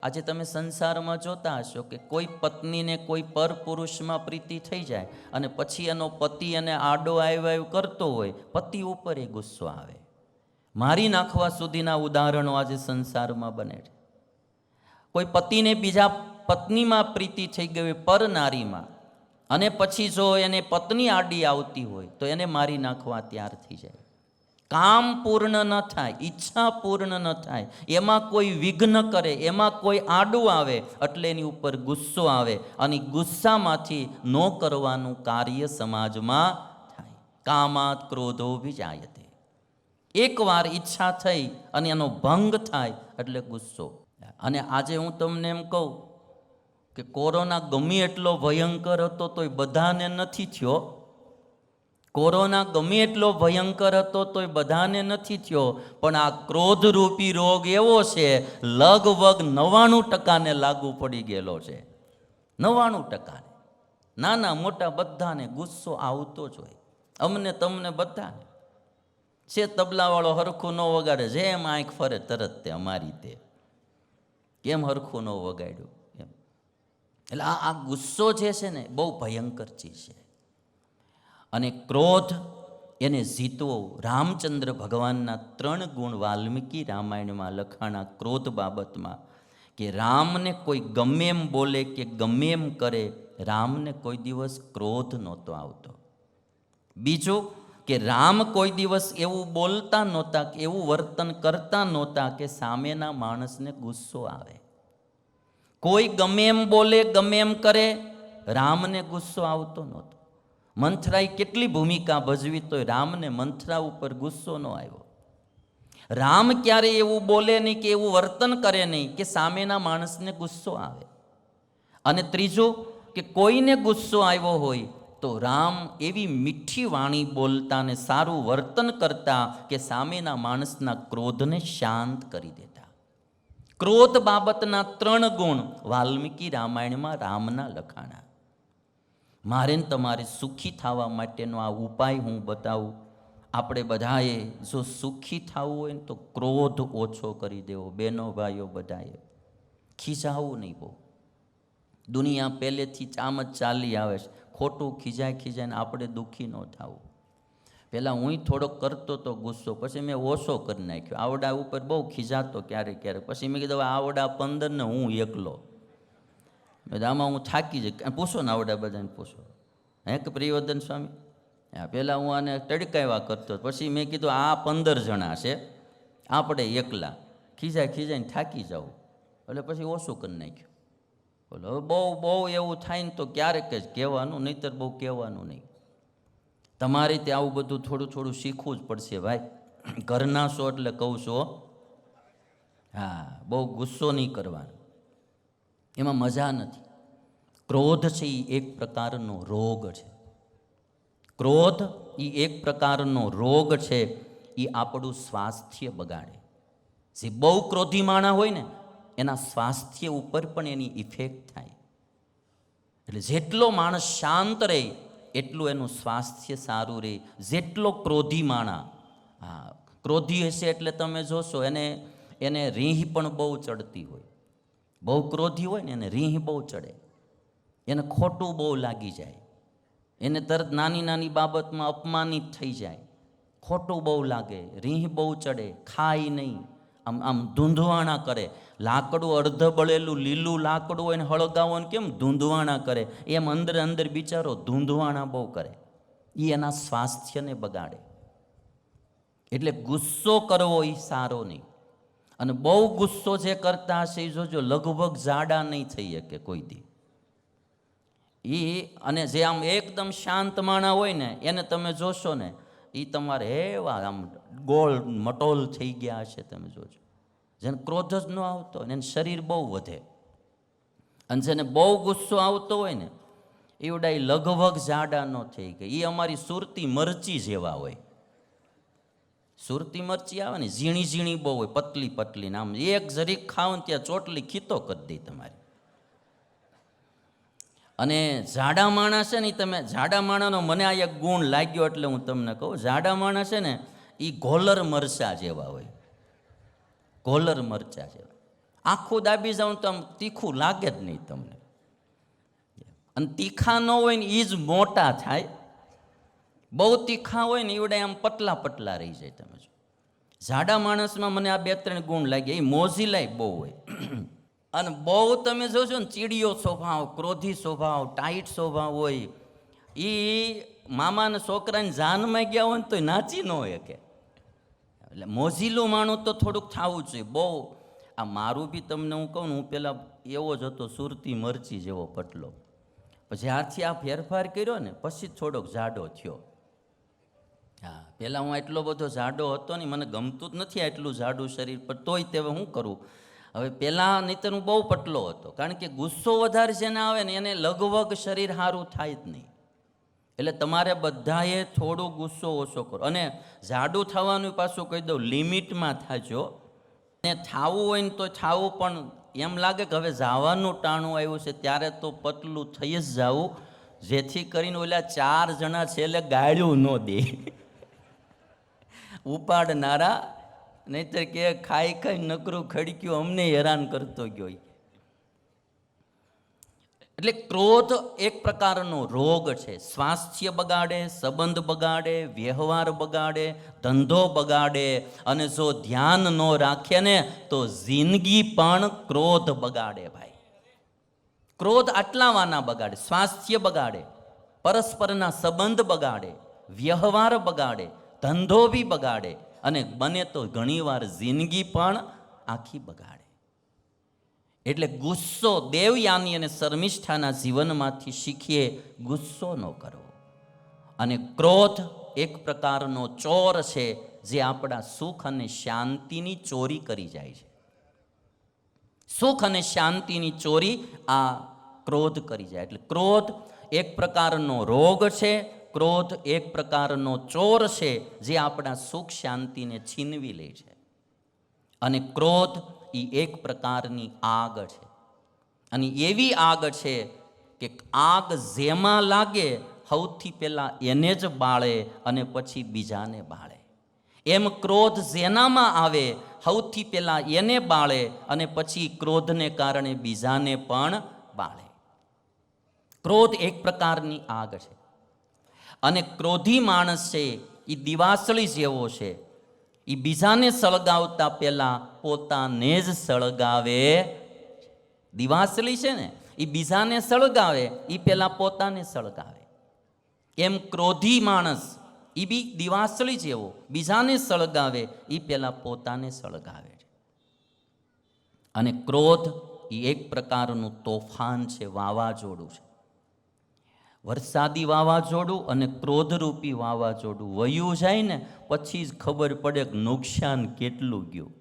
આજે તમે સંસારમાં જોતા હશો કે કોઈ પત્નીને કોઈ પર પુરુષમાં પ્રીતિ થઈ જાય અને પછી એનો પતિ એને આડો આવ્યો કરતો હોય, પતિ ઉપર એ ગુસ્સો આવે, મારી નાખવા સુધીના ઉદાહરણો આજે સંસારમાં બને છે. કોઈ પતિને બીજા પત્નીમાં પ્રીતિ થઈ ગઈ હોય, પર નારીમાં, અને પછી જો એને પત્ની આડી આવતી હોય તો એને મારી નાખવા તૈયાર થઈ જાય. કામ પૂર્ણ ન થાય, ઈચ્છા પૂર્ણ ન થાય, એમાં કોઈ વિઘ્ન કરે, એમાં કોઈ આડું આવે એટલે એની ઉપર ગુસ્સો આવે અને ગુસ્સામાંથી ન કરવાનું કાર્ય સમાજમાં થાય. કામાત ક્રોધો વિજાયતે. એકવાર ઈચ્છા થઈ અને એનો ભંગ થાય એટલે ગુસ્સો. અને આજે હું તમને એમ કહું કે કોરોના ગમે એટલો ભયંકર હતો તોય બધાને નથી થયો. કોરોના ગમે એટલો ભયંકર હતો તોય બધાને નથી થયો, પણ આ ક્રોધરૂપી રોગ એવો છે, લગભગ 99% લાગુ પડી ગયેલો છે. 99% નાના મોટા બધાને ગુસ્સો આવતો જ હોય. અમને તમને બધાને છે. તબલાવાળો હરખું ન વગાડે, જેમ આંખ ફરે તરત તે અમારી તે કેમ હરખું ન વગાડ્યું એમ. એટલે આ ગુસ્સો જે છે ને બહુ ભયંકર ચીજ છે. અને ક્રોધ એને જીતવો. રામચંદ્ર ભગવાનના 3 ગુણ વાલ્મીકી રામાયણમાં લખાણા ક્રોધ બાબતમાં, કે રામને કોઈ ગમે એમ બોલે કે ગમે એમ કરે, રામને કોઈ દિવસ ક્રોધ નહોતો આવતો. બીજું કે રામ કોઈ દિવસ એવું બોલતા નહોતા, કે એવું વર્તન કરતા નહોતા કે સામેના માણસને ગુસ્સો આવે. કોઈ ગમે એમ બોલે ગમે એમ કરે, રામને ગુસ્સો આવતો નહોતો. મંથરાએ કેટલી ભૂમિકા ભજવી તોય રામને મંથરા ઉપર ગુસ્સો ન આવ્યો. રામ ક્યારેય એવું બોલે નહીં કે એવું વર્તન કરે નહીં કે સામેના માણસને ગુસ્સો આવે. અને ત્રીજું કે કોઈને ગુસ્સો આવ્યો હોય તો રામ એવી મીઠી વાણી બોલતા ને સારું વર્તન કરતા કે સામેના માણસના ક્રોધને શાંત કરી દેતા. ક્રોધ બાબતના 3 ગુણ વાલ્મીકી રામાયણમાં રામના લખાણા. મારે તમારે સુખી થવા માટેનો આ ઉપાય હું બતાવું. આપણે બધાએ જો સુખી થવું હોય ને તો ક્રોધ ઓછો કરી દેવો. બહેનો ભાઈઓ બધાએ ખીજાવું નહીં બહુ. દુનિયા પહેલેથી ચામ જ ચાલી આવે છે. ખોટું ખીજાઈને આપણે દુઃખી ન થવું. પહેલાં હું થોડોક કરતો તો ગુસ્સો, પછી મેં ઓછો કરી નાખ્યો. આવડા ઉપર બહુ ખીજાતો ક્યારેક. પછી મેં કીધું આવડા 15 ને હું એકલો. આમાં હું થાકી જાય. પૂછો ને આવડા બધાને પૂછો. હે કે પ્રિયવર્ધન સ્વામી, પહેલાં હું આને તડકાવ્યા કરતો, પછી મેં કીધું આ 15 જણા છે, આપણે એકલા. ખીજાઈને થાકી જાઉં એટલે પછી ઓછું કરી નાખ્યું. બોલો હવે બહુ એવું થાય ને તો ક્યારેક જ કહેવાનું, નહીંતર બહુ કહેવાનું નહીં. તમારે ત્યાં આવું બધું થોડું શીખવું જ પડશે ભાઈ. ઘરના છો એટલે કહું છું. હા, બહુ ગુસ્સો નહીં કરવાનો, એમાં મજા નથી. ક્રોધ છે એ એક પ્રકારનો રોગ છે. ક્રોધ એ એક પ્રકારનો રોગ છે. એ આપણું સ્વાસ્થ્ય બગાડે. જે બહુ ક્રોધી માણા હોય ને એના સ્વાસ્થ્ય ઉપર પણ એની ઇફેક્ટ થાય. એટલે જેટલો માણસ શાંત રહે એટલું એનું સ્વાસ્થ્ય સારું રહે. જેટલો ક્રોધી માણા, હા, ક્રોધી હશે એટલે તમે જોશો એને રીહ પણ બહુ ચડતી હોય. બહુ ક્રોધી હોય ને એને રીહ બહુ ચડે, એને ખોટું બહુ લાગી જાય, એને તરત નાની બાબતમાં અપમાનિત થઈ જાય, ખોટું બહુ લાગે, રીહ બહુ ચડે, ખાય નહીં, આમ ધૂંધવાણા કરે. લાકડું અર્ધ બળેલું લીલું લાકડું હોય ને હળગાવો ને કેમ ધૂંધવાણા કરે, એમ અંદર બિચારો ધૂંધવાણા બહુ કરે. એ એના સ્વાસ્થ્યને બગાડે. એટલે ગુસ્સો કરવો એ સારો નહીં. અને બહુ ગુસ્સો જે કરતા હશે એ જોજો લગભગ જાડા નહીં થઈ શકે કોઈ દી. અને જે આમ એકદમ શાંત માણા હોય ને એને તમે જોશો ને એ તમારે એવા આમ ગોળ મટોલ થઈ ગયા હશે. તમે જોજો જેને ક્રોધ જ ન આવતો હોય ને એને શરીર બહુ વધે. અને જેને બહુ ગુસ્સો આવતો હોય ને એવડા એ લગભગ જાડા ન થઈ ગયા. એ અમારી સુરતી મરચી જેવા હોય. સુરતી મરચી આવે ને ઝીણી બહુ હોય, પતલી આમ એક જરીક ખાવ ને ત્યાં ચોટલી ખીતો કરી દે તમારી. અને જાડા માણસ છે ને તમે જાડા માણાનો મને આ એક ગુણ લાગ્યો એટલે હું તમને કહું. જાડા માણસ છે ને એ ગોલર મરચા જેવા હોય. ગોલર મરચા જેવા. આખું દાબી જાઉં તો આમ તીખું લાગે જ નહીં તમને. અને તીખા ન હોય ને એ જ મોટા થાય, બહુ તીખા હોય ને એવડે આમ પતલા પતલા રહી જાય. તમે જો જાડા માણસમાં મને આ 2-3 ગુણ લાગ્યા. એ મોજીલાય બહુ હોય અને બહુ તમે જોશો ને ચીડિયો સ્વભાવ, ક્રોધી સ્વભાવ, ટાઈટ સ્વભાવ હોય. એ મામાના છોકરાને જાનમાં ગયા હોય ને તો નાચી ન હોય કે. એટલે મોજીલું માણું તો થોડુંક થવું જોઈએ. બહુ આ મારું બી તમને હું કહું ને, હું પહેલાં એવો જ હતો, સુરતી મરચી જેવો પટલો. પછી જ્યારથી આ ફેરફાર કર્યો ને પછી થોડોક જાડો થયો. હા, પહેલાં હું એટલો બધો જાડો હતો ને, મને ગમતું જ નથી આટલું જાડું શરીર, પણ તોય તે હું કરું. હવે પહેલાં નહીંતર હું બહુ પટલો હતો, કારણ કે ગુસ્સો વધારે જેને આવે ને એને લગભગ શરીર સારું થાય જ નહીં. એટલે તમારે બધાએ થોડો ગુસ્સો ઓછો કરો. અને જાડું થવાનું પાછું કહી દઉં, લિમિટમાં થાજો. ને થાવું હોય ને તો થાવું, પણ એમ લાગે કે હવે જવાનું ટાણું આવ્યું છે ત્યારે તો પતલું થઈ જ જવું, જેથી કરીને ઓલા 4 જણા છેલ્લે ગાળ્યું ન દે ઉપાડનારા. નહીતર કે ખાઈ ખાઈ નકરું ખડક્યું અમને હેરાન કરતો ગયો. એટલે ક્રોધ એક પ્રકારનો રોગ છે. સ્વાસ્થ્ય બગાડે, સંબંધ બગાડે, વ્યવહાર બગાડે, ધંધો બગાડે, અને જો ધ્યાન ન રાખે ને તો જિંદગી પણ ક્રોધ બગાડે. ભાઈ, ક્રોધ આટલા વાના બગાડે. સ્વાસ્થ્ય બગાડે, પરસ્પરના સંબંધ બગાડે, વ્યવહાર બગાડે, ધંધો બી બગાડે, અને બને તો ઘણીવાર જિંદગી પણ આખી બગાડે. એટલે ગુસ્સો દેવયાની અને શર્મિષ્ઠાના જીવનમાંથી શીખીએ, ગુસ્સો ન કરવો. અને ક્રોધ એક પ્રકારનો ચોર છે, જે આપણા સુખ અને શાંતિની ચોરી કરી જાય છે. સુખ અને શાંતિની ચોરી આ ક્રોધ કરી જાય. એટલે ક્રોધ એક પ્રકારનો રોગ છે, ક્રોધ એક પ્રકારનો ચોર છે, જે આપણા સુખ શાંતિને છીનવી લે છે. અને ક્રોધ એ એક પ્રકારની આગ છે. અને એવી આગ છે કે આગ જેમાં લાગે સૌથી પહેલાં એને જ બાળે અને પછી બીજાને બાળે. એમ ક્રોધ જેનામાં આવે સૌથી પહેલાં એને બાળે અને પછી ક્રોધને કારણે બીજાને પણ બાળે. ક્રોધ એક પ્રકારની આગ છે. અને ક્રોધી માણસ છે એ દિવાસળી જેવો છે. એ બીજાને સળગાવતા પહેલા પોતાને જ સળગાવે. દિવાસળી છે ને, એ બીજાને સળગાવે એ પહેલા પોતાને સળગાવે. એમ ક્રોધી માણસ એ બી દિવાસળી જેવો, બીજાને સળગાવે એ પહેલા પોતાને સળગાવે છે. અને ક્રોધ એ એક પ્રકારનું તોફાન છે, વાવાઝોડું છે. વરસાદી વાવાઝોડું અને ક્રોધરૂપી વાવાઝોડું વયું જાય ને પછી જ ખબર પડે કે નુકસાન કેટલું ગયું.